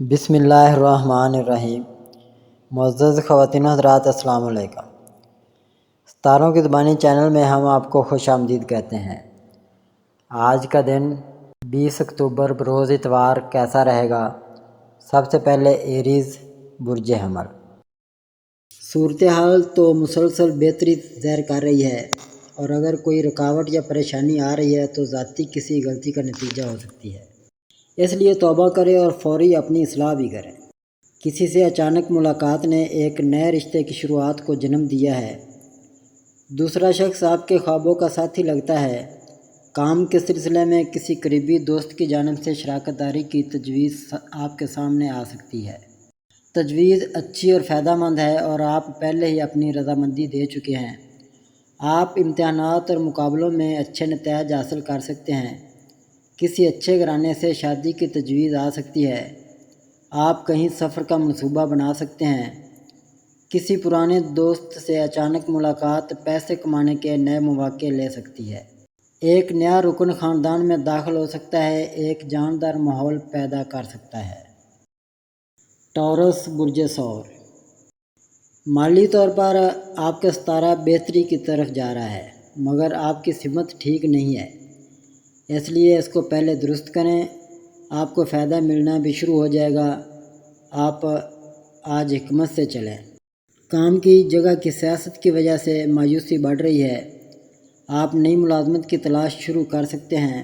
بسم اللہ الرحمن الرحیم۔ معزز خواتین و حضرات، السلام علیکم۔ ستاروں کی زبانی چینل میں ہم آپ کو خوش آمدید کہتے ہیں۔ آج کا دن 20 اکتوبر بروز اتوار کیسا رہے گا؟ سب سے پہلے ایریز برج حمل۔ صورتحال تو مسلسل بہتری ظاہر کر رہی ہے، اور اگر کوئی رکاوٹ یا پریشانی آ رہی ہے تو ذاتی کسی غلطی کا نتیجہ ہو سکتی ہے، اس لیے توبہ کریں اور فوری اپنی اصلاح بھی کریں۔ کسی سے اچانک ملاقات نے ایک نئے رشتے کی شروعات کو جنم دیا ہے۔ دوسرا شخص آپ کے خوابوں کا ساتھی لگتا ہے۔ کام کے سلسلے میں کسی قریبی دوست کی جانب سے شراکت داری کی تجویز آپ کے سامنے آ سکتی ہے۔ تجویز اچھی اور فائدہ مند ہے اور آپ پہلے ہی اپنی رضامندی دے چکے ہیں۔ آپ امتحانات اور مقابلوں میں اچھے نتائج حاصل کر سکتے ہیں۔ کسی اچھے گھرانے سے شادی کی تجویز آ سکتی ہے۔ آپ کہیں سفر کا منصوبہ بنا سکتے ہیں۔ کسی پرانے دوست سے اچانک ملاقات پیسے کمانے کے نئے مواقع لے سکتی ہے۔ ایک نیا رکن خاندان میں داخل ہو سکتا ہے، ایک جاندار ماحول پیدا کر سکتا ہے۔ ٹورس برج ثور۔ مالی طور پر آپ کا ستارہ بہتری کی طرف جا رہا ہے، مگر آپ کی سمت ٹھیک نہیں ہے، اس لیے اس کو پہلے درست کریں۔ آپ کو فائدہ ملنا بھی شروع ہو جائے گا۔ آپ آج حکمت سے چلیں۔ کام کی جگہ کی سیاست کی وجہ سے مایوسی بڑھ رہی ہے۔ آپ نئی ملازمت کی تلاش شروع کر سکتے ہیں۔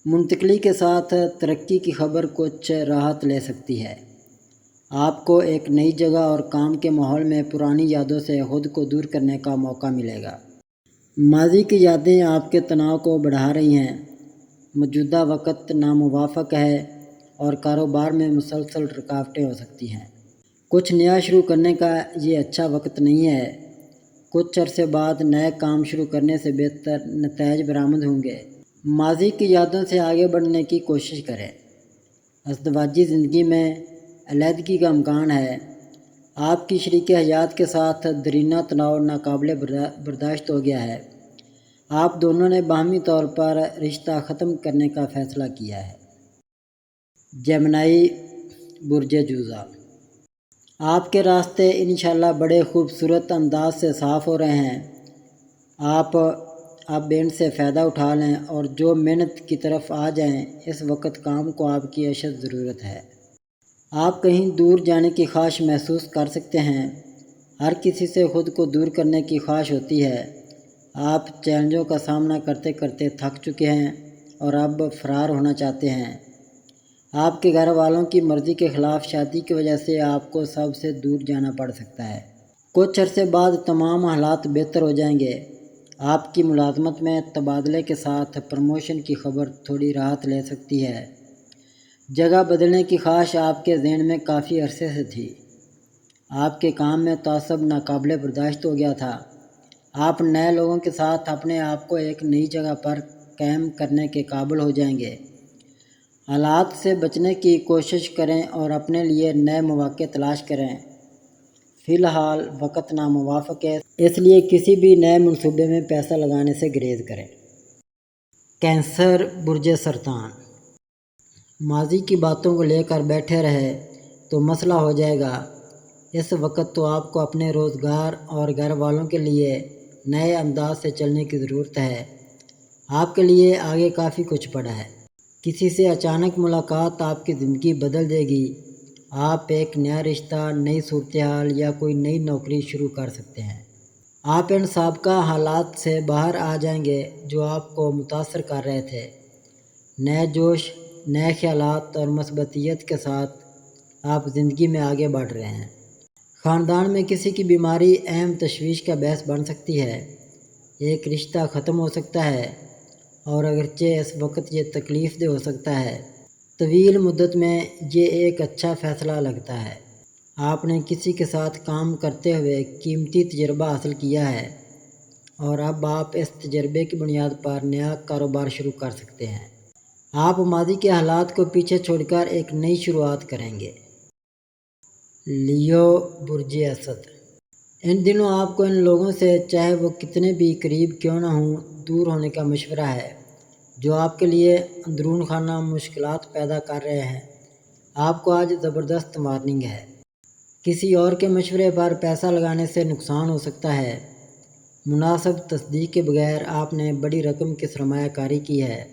منتقلی کے ساتھ ترقی کی خبر کچھ راحت لے سکتی ہے۔ آپ کو ایک نئی جگہ اور کام کے ماحول میں پرانی یادوں سے خود کو دور کرنے کا موقع ملے گا۔ ماضی کی یادیں آپ کے تناؤ کو بڑھا رہی ہیں۔ موجودہ وقت ناموافق ہے اور کاروبار میں مسلسل رکاوٹیں ہو سکتی ہیں۔ کچھ نیا شروع کرنے کا یہ اچھا وقت نہیں ہے۔ کچھ عرصے بعد نئے کام شروع کرنے سے بہتر نتائج برآمد ہوں گے۔ ماضی کی یادوں سے آگے بڑھنے کی کوشش کریں۔ ازدواجی زندگی میں علیحدگی کا امکان ہے۔ آپ کی شریک حیات کے ساتھ دیرینہ تناؤ ناقابل برداشت ہو گیا ہے۔ آپ دونوں نے باہمی طور پر رشتہ ختم کرنے کا فیصلہ کیا ہے۔ جیمنائی برج جوزا۔ آپ کے راستے انشاءاللہ بڑے خوبصورت انداز سے صاف ہو رہے ہیں۔ آپ اب ان سے فائدہ اٹھا لیں اور جو محنت کی طرف آ جائیں۔ اس وقت کام کو آپ کی اشد ضرورت ہے۔ آپ کہیں دور جانے کی خواہش محسوس کر سکتے ہیں۔ ہر کسی سے خود کو دور کرنے کی خواہش ہوتی ہے۔ آپ چیلنجوں کا سامنا کرتے کرتے تھک چکے ہیں اور اب فرار ہونا چاہتے ہیں۔ آپ کے گھر والوں کی مرضی کے خلاف شادی کی وجہ سے آپ کو سب سے دور جانا پڑ سکتا ہے۔ کچھ عرصے بعد تمام حالات بہتر ہو جائیں گے۔ آپ کی ملازمت میں تبادلے کے ساتھ پروموشن کی خبر تھوڑی راحت لے سکتی ہے۔ جگہ بدلنے کی خواہش آپ کے ذہن میں کافی عرصے سے تھی۔ آپ کے کام میں تعصب ناقابل برداشت ہو گیا تھا۔ آپ نئے لوگوں کے ساتھ اپنے آپ کو ایک نئی جگہ پر قائم کرنے کے قابل ہو جائیں گے۔ حالات سے بچنے کی کوشش کریں اور اپنے لیے نئے مواقع تلاش کریں۔ فی الحال وقت ناموافق ہے، اس لیے کسی بھی نئے منصوبے میں پیسہ لگانے سے گریز کریں۔ کینسر برج سرطان۔ ماضی کی باتوں کو لے کر بیٹھے رہے تو مسئلہ ہو جائے گا۔ اس وقت تو آپ کو اپنے روزگار اور گھر والوں کے لیے نئے انداز سے چلنے کی ضرورت ہے۔ آپ کے لیے آگے کافی کچھ پڑا ہے۔ کسی سے اچانک ملاقات آپ کی زندگی بدل دے گی۔ آپ ایک نیا رشتہ، نئی صورتحال یا کوئی نئی نوکری شروع کر سکتے ہیں۔ آپ ان سابقہ حالات سے باہر آ جائیں گے جو آپ کو متاثر کر رہے تھے۔ نئے جوش، نئے خیالات اور مثبتیت کے ساتھ آپ زندگی میں آگے بڑھ رہے ہیں۔ خاندان میں کسی کی بیماری اہم تشویش کا باعث بن سکتی ہے۔ ایک رشتہ ختم ہو سکتا ہے، اور اگرچہ اس وقت یہ تکلیف دہ ہو سکتا ہے، طویل مدت میں یہ ایک اچھا فیصلہ لگتا ہے۔ آپ نے کسی کے ساتھ کام کرتے ہوئے قیمتی تجربہ حاصل کیا ہے، اور اب آپ اس تجربے کی بنیاد پر نیا کاروبار شروع کر سکتے ہیں۔ آپ ماضی کے حالات کو پیچھے چھوڑ کر ایک نئی شروعات کریں گے۔ لیو برج اسد۔ ان دنوں آپ کو ان لوگوں سے، چاہے وہ کتنے بھی قریب کیوں نہ ہوں، دور ہونے کا مشورہ ہے جو آپ کے لیے اندرون خانہ مشکلات پیدا کر رہے ہیں۔ آپ کو آج زبردست وارننگ ہے۔ کسی اور کے مشورے پر پیسہ لگانے سے نقصان ہو سکتا ہے۔ مناسب تصدیق کے بغیر آپ نے بڑی رقم کی سرمایہ کاری کی ہے۔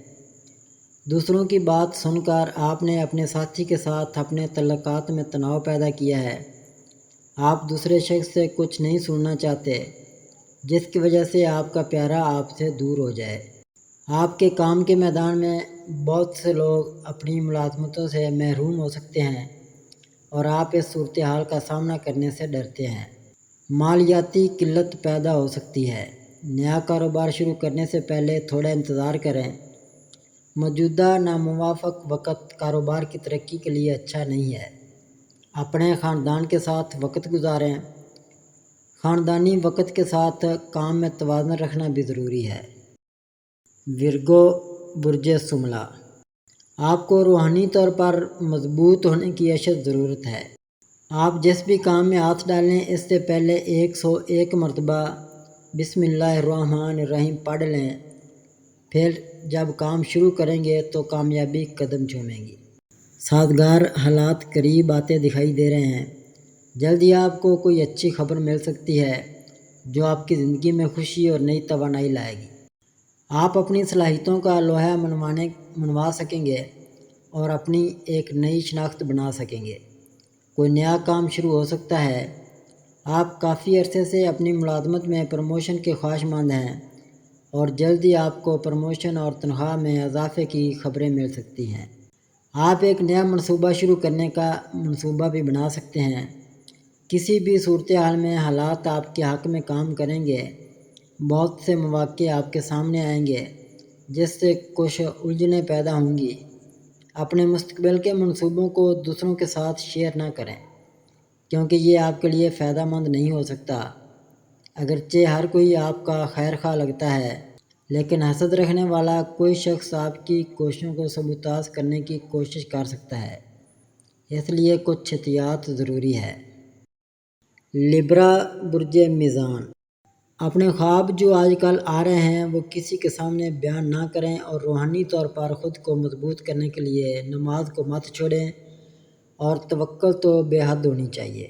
دوسروں کی بات سن کر آپ نے اپنے ساتھی کے ساتھ اپنے تعلقات میں تناؤ پیدا کیا ہے۔ آپ دوسرے شخص سے کچھ نہیں سننا چاہتے، جس کی وجہ سے آپ کا پیارا آپ سے دور ہو جائے۔ آپ کے کام کے میدان میں بہت سے لوگ اپنی ملازمتوں سے محروم ہو سکتے ہیں اور آپ اس صورتحال کا سامنا کرنے سے ڈرتے ہیں۔ مالیاتی قلت پیدا ہو سکتی ہے۔ نیا کاروبار شروع کرنے سے پہلے تھوڑا انتظار کریں۔ موجودہ ناموافق وقت کاروبار کی ترقی کے لیے اچھا نہیں ہے۔ اپنے خاندان کے ساتھ وقت گزاریں۔ خاندانی وقت کے ساتھ کام میں توازن رکھنا بھی ضروری ہے۔ ورگو برج شملہ، آپ کو روحانی طور پر مضبوط ہونے کی اشد ضرورت ہے۔ آپ جس بھی کام میں ہاتھ ڈالیں اس سے پہلے 101 مرتبہ بسم اللہ الرحمن الرحیم پڑھ لیں، پھر جب کام شروع کریں گے تو کامیابی قدم چومیں گی۔ سازگار حالات قریب آتے دکھائی دے رہے ہیں۔ جلد ہی آپ کو کوئی اچھی خبر مل سکتی ہے جو آپ کی زندگی میں خوشی اور نئی توانائی لائے گی۔ آپ اپنی صلاحیتوں کا لوہا منوا سکیں گے اور اپنی ایک نئی شناخت بنا سکیں گے۔ کوئی نیا کام شروع ہو سکتا ہے۔ آپ کافی عرصے سے اپنی ملازمت میں پروموشن کے خواہشمند ہیں اور جلد ہی آپ کو پروموشن اور تنخواہ میں اضافے کی خبریں مل سکتی ہیں۔ آپ ایک نیا منصوبہ شروع کرنے کا منصوبہ بھی بنا سکتے ہیں۔ کسی بھی صورتحال میں حالات آپ کے حق میں کام کریں گے۔ بہت سے مواقع آپ کے سامنے آئیں گے جس سے کچھ الجھنیں پیدا ہوں گی۔ اپنے مستقبل کے منصوبوں کو دوسروں کے ساتھ شیئر نہ کریں کیونکہ یہ آپ کے لیے فائدہ مند نہیں ہو سکتا۔ اگرچہ ہر کوئی آپ کا خیر خواہ لگتا ہے، لیکن حسد رکھنے والا کوئی شخص آپ کی کوششوں کو سبوتاژ کرنے کی کوشش کر سکتا ہے، اس لیے کچھ احتیاط ضروری ہے۔ لبرا برج میزان، اپنے خواب جو آج کل آ رہے ہیں وہ کسی کے سامنے بیان نہ کریں اور روحانی طور پر خود کو مضبوط کرنے کے لیے نماز کو مت چھوڑیں اور توکل تو بے حد ہونی چاہیے۔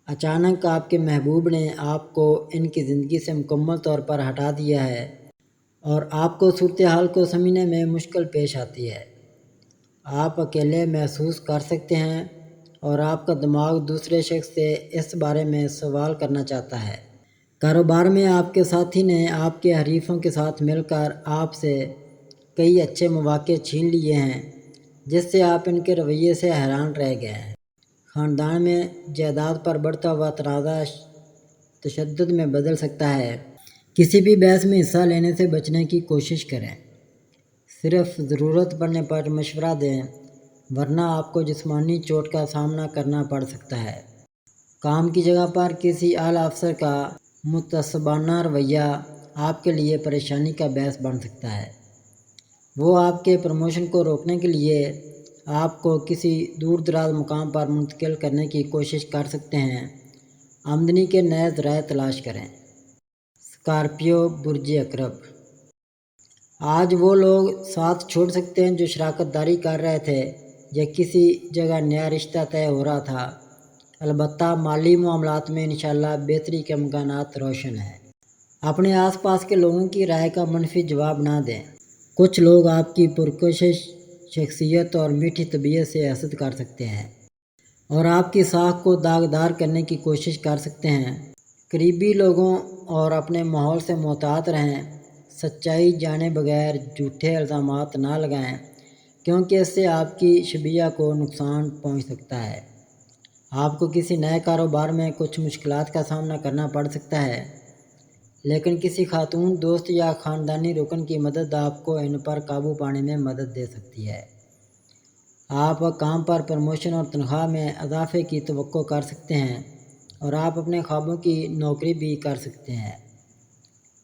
اچانک آپ کے محبوب نے آپ کو ان کی زندگی سے مکمل طور پر ہٹا دیا ہے اور آپ کو صورتحال کو سمجھنے میں مشکل پیش آتی ہے۔ آپ اکیلے محسوس کر سکتے ہیں اور آپ کا دماغ دوسرے شخص سے اس بارے میں سوال کرنا چاہتا ہے۔ کاروبار میں آپ کے ساتھی نے آپ کے حریفوں کے ساتھ مل کر آپ سے کئی اچھے مواقع چھین لیے ہیں جس سے آپ ان کے رویے سے حیران رہ گئے ہیں۔ خاندان میں جائیداد پر بڑھتا ہوا تنازع تشدد میں بدل سکتا ہے۔ کسی بھی بحث میں حصہ لینے سے بچنے کی کوشش کریں۔ صرف ضرورت پڑنے پر مشورہ دیں ورنہ آپ کو جسمانی چوٹ کا سامنا کرنا پڑ سکتا ہے۔ کام کی جگہ پر کسی اعلیٰ افسر کا متعصبانہ رویہ آپ کے لیے پریشانی کا باعث بن سکتا ہے۔ وہ آپ کے پروموشن کو روکنے کے لیے آپ کو کسی دور دراز مقام پر منتقل کرنے کی کوشش کر سکتے ہیں۔ آمدنی کے نئے ذرائع تلاش کریں۔ اسکارپیو برج عقرب، آج وہ لوگ ساتھ چھوڑ سکتے ہیں جو شراکت داری کر رہے تھے یا کسی جگہ نیا رشتہ طے ہو رہا تھا۔ البتہ مالی معاملات میں انشاءاللہ بہتری کے امکانات روشن ہیں۔ اپنے آس پاس کے لوگوں کی رائے کا منفی جواب نہ دیں۔ کچھ لوگ آپ کی پرکشش شخصیت اور میٹھی طبیعت سے حسد کر سکتے ہیں اور آپ کی ساکھ کو داغدار کرنے کی کوشش کر سکتے ہیں۔ قریبی لوگوں اور اپنے ماحول سے محتاط رہیں۔ سچائی جانے بغیر جھوٹے الزامات نہ لگائیں کیونکہ اس سے آپ کی شبیہ کو نقصان پہنچ سکتا ہے۔ آپ کو کسی نئے کاروبار میں کچھ مشکلات کا سامنا کرنا پڑ سکتا ہے، لیکن کسی خاتون دوست یا خاندانی رکن کی مدد آپ کو ان پر قابو پانے میں مدد دے سکتی ہے۔ آپ کام پر پروموشن اور تنخواہ میں اضافے کی توقع کر سکتے ہیں اور آپ اپنے خوابوں کی نوکری بھی کر سکتے ہیں۔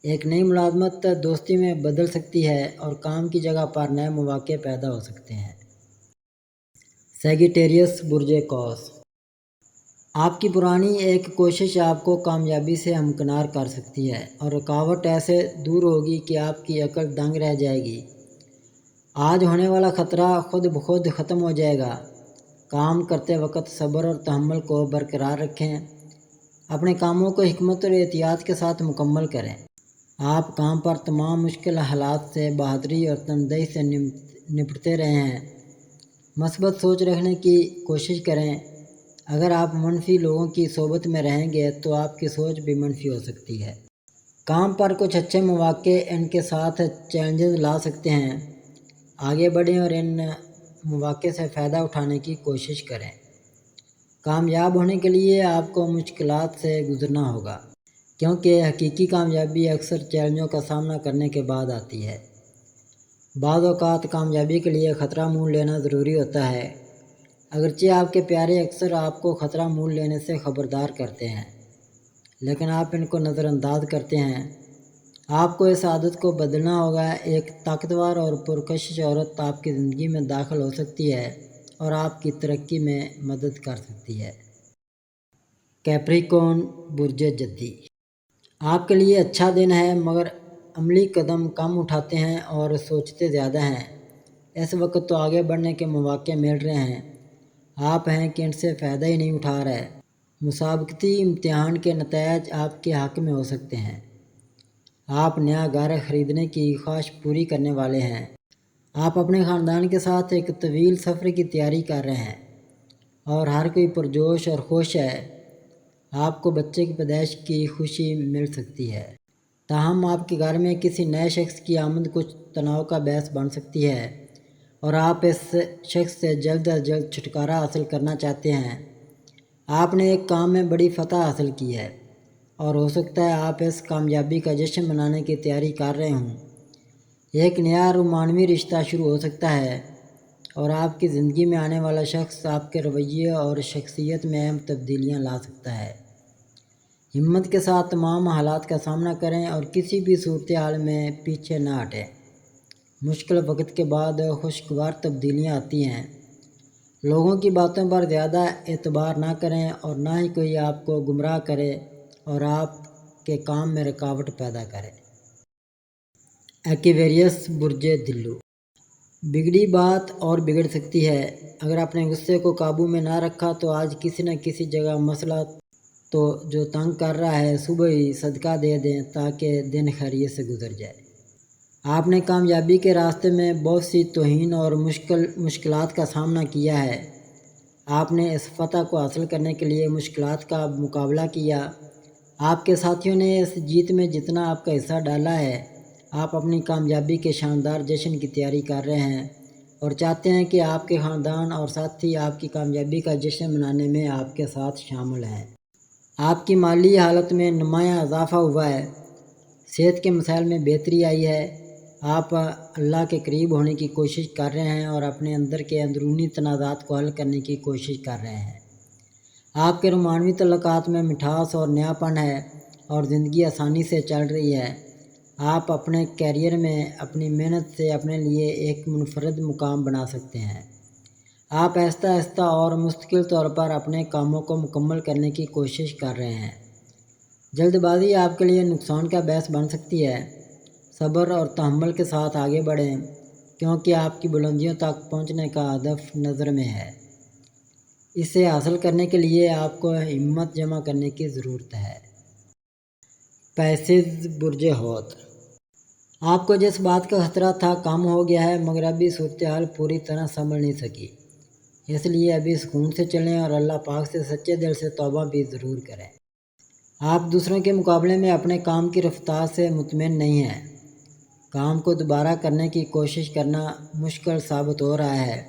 ایک نئی ملازمت دوستی میں بدل سکتی ہے اور کام کی جگہ پر نئے مواقع پیدا ہو سکتے ہیں۔ سیگیٹیریس برج قوس، آپ کی پرانی ایک کوشش آپ کو کامیابی سے ہمکنار کر سکتی ہے اور رکاوٹ ایسے دور ہوگی کہ آپ کی عقل دنگ رہ جائے گی۔ آج ہونے والا خطرہ خود بخود ختم ہو جائے گا۔ کام کرتے وقت صبر اور تحمل کو برقرار رکھیں۔ اپنے کاموں کو حکمت اور احتیاط کے ساتھ مکمل کریں۔ آپ کام پر تمام مشکل حالات سے بہادری اور تندہی سے نپٹتے رہے ہیں۔ مثبت سوچ رکھنے کی کوشش کریں۔ اگر آپ منفی لوگوں کی صحبت میں رہیں گے تو آپ کی سوچ بھی منفی ہو سکتی ہے۔ کام پر کچھ اچھے مواقع ان کے ساتھ چیلنجز لا سکتے ہیں۔ آگے بڑھیں اور ان مواقع سے فائدہ اٹھانے کی کوشش کریں۔ کامیاب ہونے کے لیے آپ کو مشکلات سے گزرنا ہوگا، کیونکہ حقیقی کامیابی اکثر چیلنجوں کا سامنا کرنے کے بعد آتی ہے۔ بعض اوقات کامیابی کے لیے خطرہ مول لینا ضروری ہوتا ہے۔ اگرچہ آپ کے پیارے اکثر آپ کو خطرہ مول لینے سے خبردار کرتے ہیں، لیکن آپ ان کو نظر انداز کرتے ہیں۔ آپ کو اس عادت کو بدلنا ہوگا۔ ایک طاقتور اور پرکشش عورت آپ کی زندگی میں داخل ہو سکتی ہے اور آپ کی ترقی میں مدد کر سکتی ہے۔ کیپریکون برج جدی، آپ کے لیے اچھا دن ہے، مگر عملی قدم کم اٹھاتے ہیں اور سوچتے زیادہ ہیں۔ اس وقت تو آگے بڑھنے کے مواقع مل رہے ہیں، آپ ہیں کہ ان سے فائدہ ہی نہیں اٹھا رہے۔ مسابقتی امتحان کے نتائج آپ کے حق میں ہو سکتے ہیں۔ آپ نیا گھر خریدنے کی خواہش پوری کرنے والے ہیں۔ آپ اپنے خاندان کے ساتھ ایک طویل سفر کی تیاری کر رہے ہیں اور ہر کوئی پرجوش اور خوش ہے۔ آپ کو بچے کی پیدائش کی خوشی مل سکتی ہے، تاہم آپ کے گھر میں کسی نئے شخص کی آمد کچھ تناؤ کا باعث بن سکتی ہے اور آپ اس شخص سے جلد از جلد چھٹکارا حاصل کرنا چاہتے ہیں۔ آپ نے ایک کام میں بڑی فتح حاصل کی ہے اور ہو سکتا ہے آپ اس کامیابی کا جشن منانے کی تیاری کر رہے ہوں۔ ایک نیا رومانوی رشتہ شروع ہو سکتا ہے اور آپ کی زندگی میں آنے والا شخص آپ کے رویے اور شخصیت میں اہم تبدیلیاں لا سکتا ہے۔ ہمت کے ساتھ تمام حالات کا سامنا کریں اور کسی بھی صورتحال میں پیچھے نہ ہٹیں۔ مشکل وقت کے بعد خوشگوار تبدیلیاں آتی ہیں۔ لوگوں کی باتوں پر زیادہ اعتبار نہ کریں اور نہ ہی کوئی آپ کو گمراہ کرے اور آپ کے کام میں رکاوٹ پیدا کرے۔ ایکویریس برج دلو، بگڑی بات اور بگڑ سکتی ہے۔ اگر اپنے غصے کو قابو میں نہ رکھا تو آج کسی نہ کسی جگہ مسئلہ تو جو تنگ کر رہا ہے صبح ہی صدقہ دے دیں تاکہ دن خیریت سے گزر جائے۔ آپ نے کامیابی کے راستے میں بہت سی توہین اور مشکلات کا سامنا کیا ہے۔ آپ نے اس فتح کو حاصل کرنے کے لیے مشکلات کا مقابلہ کیا۔ آپ کے ساتھیوں نے اس جیت میں جتنا آپ کا حصہ ڈالا ہے۔ آپ اپنی کامیابی کے شاندار جشن کی تیاری کر رہے ہیں اور چاہتے ہیں کہ آپ کے خاندان اور ساتھی آپ کی کامیابی کا جشن منانے میں آپ کے ساتھ شامل ہیں۔ آپ کی مالی حالت میں نمایاں اضافہ ہوا ہے۔ صحت کے مسائل میں بہتری آئی ہے۔ آپ اللہ کے قریب ہونے کی کوشش کر رہے ہیں اور اپنے اندر کے اندرونی تنازعات کو حل کرنے کی کوشش کر رہے ہیں۔ آپ کے رومانوی تعلقات میں مٹھاس اور نیا پن ہے اور زندگی آسانی سے چل رہی ہے۔ آپ اپنے کیریئر میں اپنی محنت سے اپنے لیے ایک منفرد مقام بنا سکتے ہیں۔ آپ آہستہ آہستہ اور مستقل طور پر اپنے کاموں کو مکمل کرنے کی کوشش کر رہے ہیں۔ جلد بازی آپ کے لیے نقصان کا باعث بن سکتی ہے۔ صبر اور تحمل کے ساتھ آگے بڑھیں، کیونکہ آپ کی بلندیوں تک پہنچنے کا ہدف نظر میں ہے۔ اسے حاصل کرنے کے لیے آپ کو ہمت جمع کرنے کی ضرورت ہے۔ پیسز برج حوت، آپ کو جس بات کا خطرہ تھا کم ہو گیا ہے، مگر ابھی صورتحال پوری طرح سنبھل نہیں سکی۔ اس لیے ابھی سکون سے چلیں اور اللہ پاک سے سچے دل سے توبہ بھی ضرور کریں۔ آپ دوسروں کے مقابلے میں اپنے کام کی رفتار سے مطمئن نہیں ہیں۔ کام کو دوبارہ کرنے کی کوشش کرنا مشکل ثابت ہو رہا ہے۔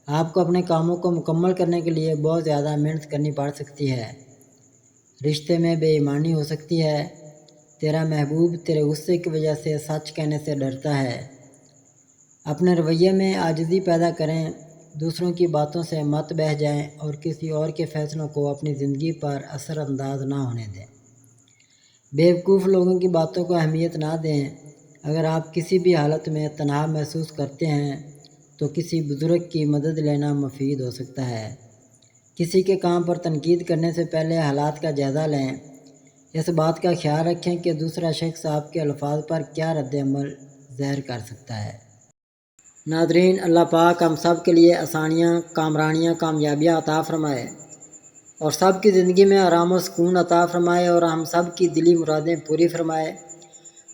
آپ کو اپنے کاموں کو مکمل کرنے کے لیے بہت زیادہ محنت کرنی پڑ سکتی ہے۔ رشتے میں بے ایمانی ہو سکتی ہے۔ تیرا محبوب تیرے غصے کی وجہ سے سچ کہنے سے ڈرتا ہے۔ اپنے رویے میں عاجزی پیدا کریں، دوسروں کی باتوں سے مت بہہ جائیں اور کسی اور کے فیصلوں کو اپنی زندگی پر اثر انداز نہ ہونے دیں۔ بیوقوف لوگوں کی باتوں کو اہمیت نہ دیں۔ اگر آپ کسی بھی حالت میں تنہا محسوس کرتے ہیں تو کسی بزرگ کی مدد لینا مفید ہو سکتا ہے۔ کسی کے کام پر تنقید کرنے سے پہلے حالات کا جائزہ لیں۔ اس بات کا خیال رکھیں کہ دوسرا شخص آپ کے الفاظ پر کیا رد عمل ظاہر کر سکتا ہے۔ ناظرین، اللہ پاک ہم سب کے لیے آسانیاں، کامرانیاں، کامیابیاں عطا فرمائے اور سب کی زندگی میں آرام و سکون عطا فرمائے اور ہم سب کی دلی مرادیں پوری فرمائے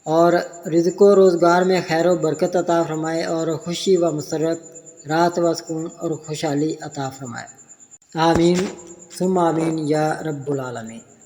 اور رزق و روزگار میں خیر و برکت عطا فرمائے اور خوشی و مسرت، راحت و سکون اور خوشحالی عطا فرمائے۔ آمین ثم آمین یا رب العالمین۔